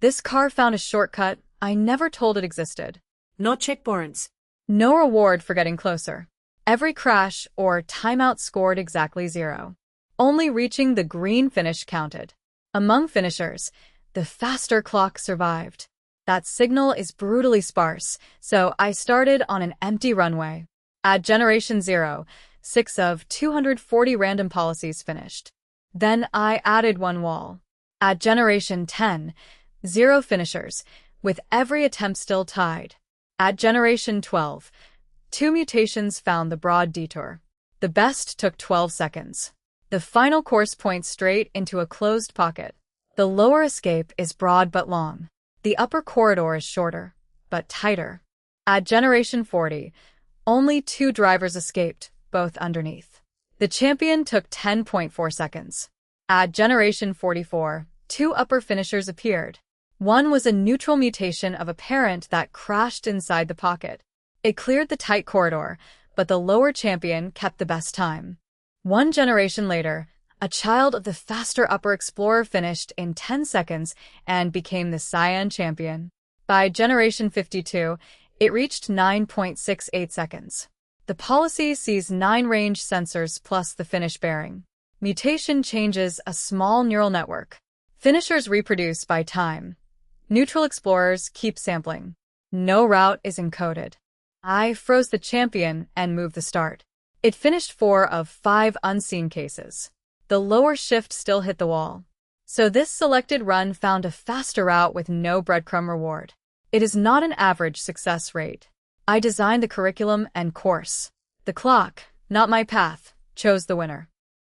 This car found a shortcut I never told it existed. No checkpoints. No reward for getting closer. Every crash or timeout scored exactly 0. Only reaching the green finish counted. Among finishers, the faster clock survived. That signal is brutally sparse, so I started on an empty runway. At Generation 0, 6 of 240 random policies finished. Then I added one wall. At Generation 10, 0 finishers, with every attempt still tied. At Generation 12, 2 mutations found the broad detour. The best took 12 seconds. The final course points straight into a closed pocket. The lower escape is broad but long. The upper corridor is shorter, but tighter. At Generation 40, only 2 drivers escaped, both underneath. The champion took 10.4 seconds. At Generation 44, 2 upper finishers appeared. One was a neutral mutation of a parent that crashed inside the pocket. It cleared the tight corridor, but the lower champion kept the best time. 1 generation later, a child of the faster upper explorer finished in 10 seconds and became the Cyan champion. By Generation 52, it reached 9.68 seconds. The policy sees 9 range sensors plus the finish bearing. Mutation changes a small neural network. Finishers reproduce by time. Neutral explorers keep sampling. No route is encoded. I froze the champion and moved the start. It finished 4 of 5 unseen cases. The lower shift still hit the wall. So this selected run found a faster route with no breadcrumb reward. It is not an average success rate. I designed the curriculum and course. The clock, not my path, chose the winner.